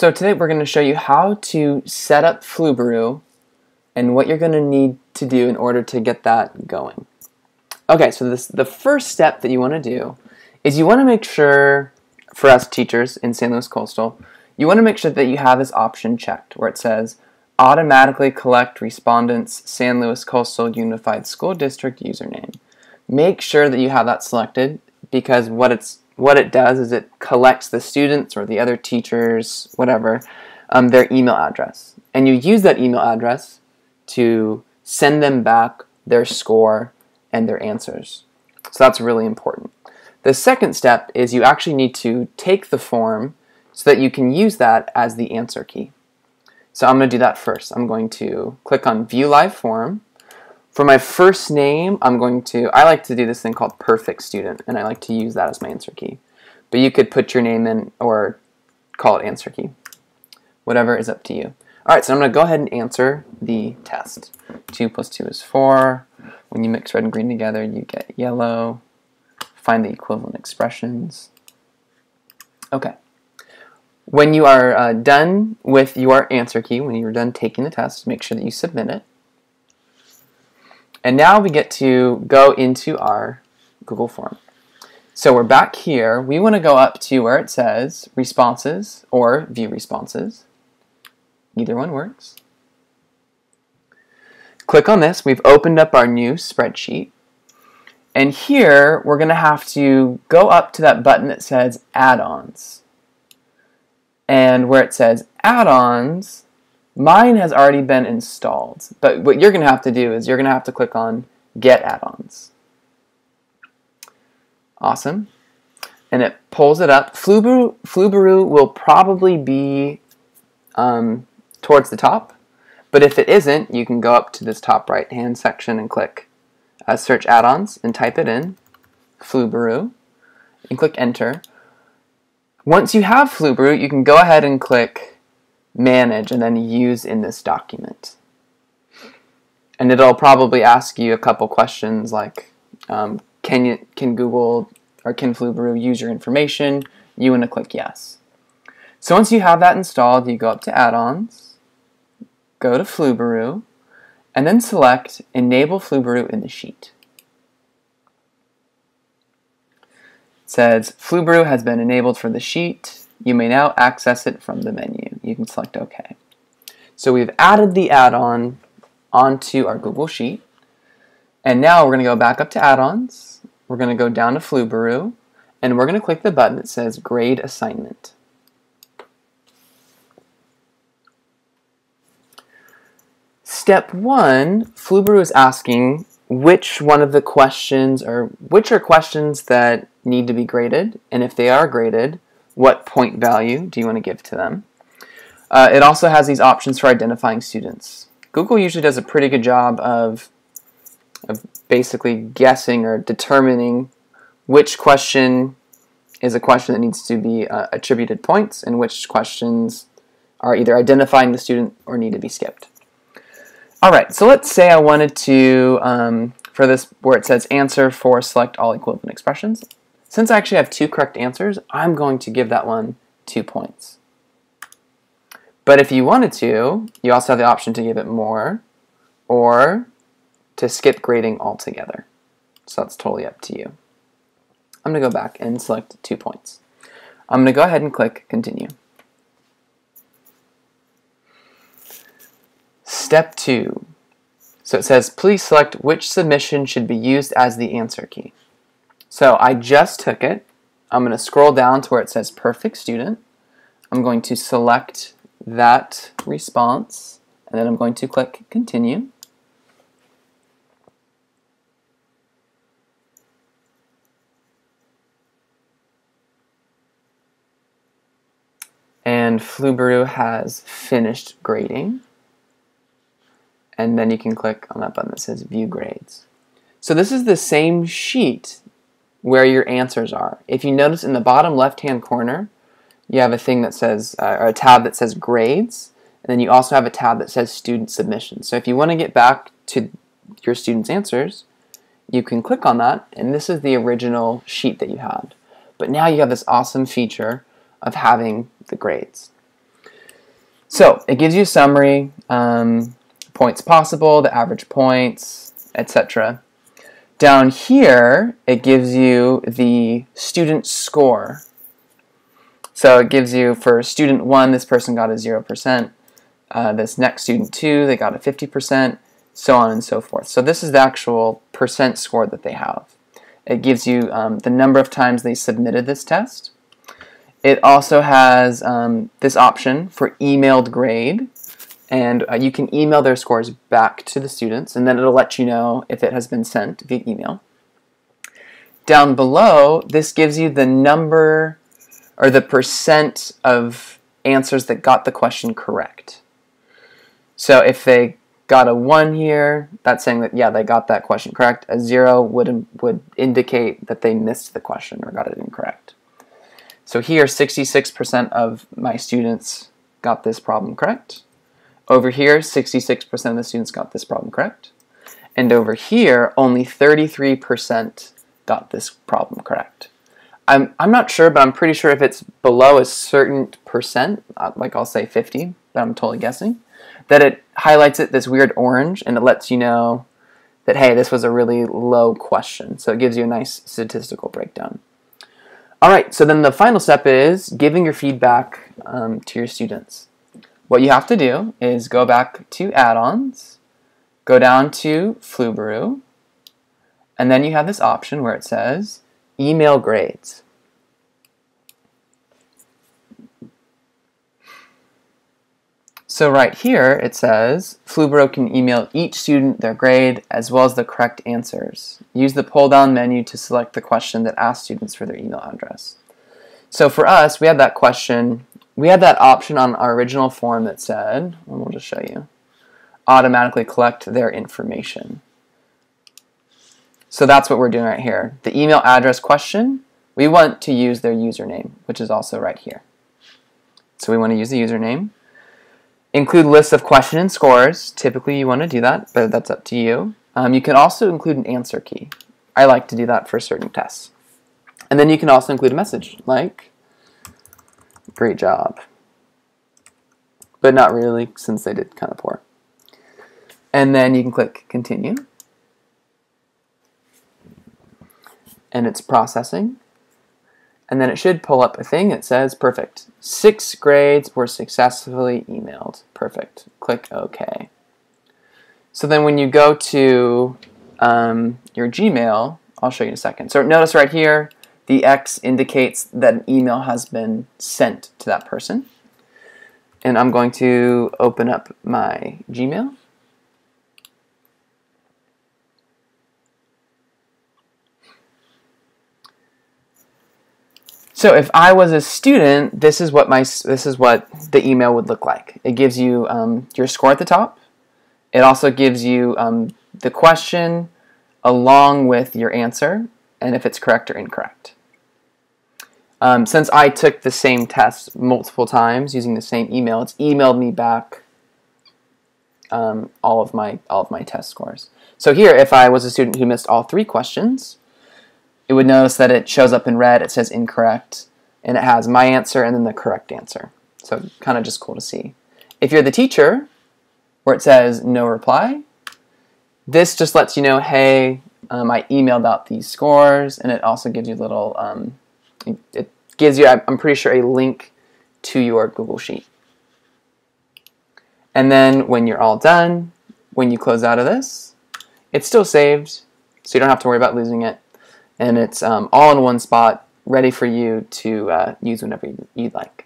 So today we're going to show you how to set up Flubaroo and what you're going to need to do in order to get that going. Okay, so the first step that you want to do is you want to make sure, for us teachers in San Luis Coastal, you want to make sure that you have this option checked where it says automatically collect respondents San Luis Coastal Unified School District username. Make sure that you have that selected because what it does is it collects the students or the other teachers, whatever, their email address. And you use that email address to send them back their score and their answers. So that's really important. The second step is you actually need to take the form so that you can use that as the answer key. So I'm going to do that first. I'm going to click on View Live Form. For my first name, I like to do this thing called Perfect Student, and I like to use that as my answer key. But you could put your name in or call it answer key. Whatever is up to you. Alright, so I'm going to go ahead and answer the test. 2 plus 2 is 4. When you mix red and green together, you get yellow. Find the equivalent expressions. Okay. When you are done with your answer key, when you're done taking the test, make sure that you submit it. And now we get to go into our Google form. So we're back here. We want to go up to where it says responses or view responses. Either one works. Click on this. We've opened up our new spreadsheet. And here we're going to have to go up to that button that says add-ons. And where it says add-ons, mine has already been installed. But what you're going to have to do is you're going to have to click on get add-ons. Awesome. And it pulls it up. Flubaroo will probably be towards the top. But if it isn't, you can go up to this top right hand section and click search add-ons and type it in, Flubaroo, and click enter. Once you have Flubaroo, you can go ahead and click manage and then use in this document. And it'll probably ask you a couple questions like can Google or can Flubaroo use your information? You want to click yes. So once you have that installed, you go up to add-ons, go to Flubaroo, and then select enable Flubaroo in the sheet. It says Flubaroo has been enabled for the sheet. You may now access it from the menu. You can select OK. So we've added the add-on onto our Google Sheet. And now we're going to go back up to add-ons. We're going to go down to Flubaroo. And we're going to click the button that says Grade Assignment. Step 1, Flubaroo is asking which one of the questions, or which are questions that need to be graded, and if they are graded, what point value do you want to give to them? It also has these options for identifying students. Google usually does a pretty good job of basically guessing or determining which question is a question that needs to be attributed points and which questions are either identifying the student or need to be skipped. Alright, so let's say I wanted to, for this where it says answer for select all equivalent expressions, since I actually have 2 correct answers, I'm going to give that one 2 points. But if you wanted to, you also have the option to give it more or to skip grading altogether. So that's totally up to you. I'm going to go back and select 2 points. I'm going to go ahead and click continue. Step 2. So it says, please select which submission should be used as the answer key. So I just took it. I'm going to scroll down to where it says Perfect Student. I'm going to select that response, and then I'm going to click Continue. And Flubaroo has finished grading. And then you can click on that button that says View Grades. So this is the same sheet where your answers are. If you notice in the bottom left-hand corner, you have a thing that says, or a tab that says Grades, and then you also have a tab that says Student Submissions. So if you want to get back to your students' answers, you can click on that, and this is the original sheet that you had. But now you have this awesome feature of having the grades. So it gives you a summary, points possible, the average points, etc. Down here, it gives you the student score. So it gives you, for student 1, this person got a 0%. This next student 2, they got a 50%, so on and so forth. So this is the actual percent score that they have. It gives you the number of times they submitted this test. It also has this option for emailed grade, and you can email their scores back to the students, and then it'll let you know if it has been sent via email. Down below, this gives you the number or the percent of answers that got the question correct. So if they got a 1 here, that's saying that, yeah, they got that question correct. A 0 would indicate that they missed the question or got it incorrect. So here, 66% of my students got this problem correct. Over here, 66% of the students got this problem correct. And over here, only 33% got this problem correct. I'm not sure, but I'm pretty sure if it's below a certain percent, like I'll say 50, but I'm totally guessing, that it highlights it this weird orange, and it lets you know that, hey, this was a really low question. So it gives you a nice statistical breakdown. All right, so then the final step is giving your feedback to your students. What you have to do is go back to add-ons, go down to Flubaroo, and then you have this option where it says email grades. So right here it says Flubaroo can email each student their grade as well as the correct answers. Use the pull-down menu to select the question that asks students for their email address. So for us, we had that question, we had that option on our original form that said, and we'll just show you, automatically collect their information. So that's what we're doing right here. The email address question, we want to use their username, which is also right here. So we want to use the username. Include lists of question and scores. Typically you want to do that, but that's up to you. You can also include an answer key. I like to do that for certain tests. And then you can also include a message like, great job. But not really, since they did kind of poor. And then you can click continue. And it's processing. And then it should pull up a thing that says, perfect. 6 grades were successfully emailed. Perfect. Click OK. So then when you go to your Gmail, I'll show you in a second. So notice right here, the X indicates that an email has been sent to that person. And I'm going to open up my Gmail. So if I was a student, this is what the email would look like. It gives you your score at the top. It also gives you the question along with your answer and if it's correct or incorrect. Since I took the same test multiple times using the same email, it's emailed me back all of my test scores. So here, if I was a student who missed all 3 questions, it would notice that it shows up in red, it says incorrect, and it has my answer and then the correct answer. So kind of just cool to see. If you're the teacher, where it says no reply, this just lets you know, hey, I emailed out these scores, and it also gives you a little, it gives you, I'm pretty sure, a link to your Google Sheet. And then when you're all done, when you close out of this, it's still saved, so you don't have to worry about losing it. And it's all in one spot, ready for you to use whenever you'd like.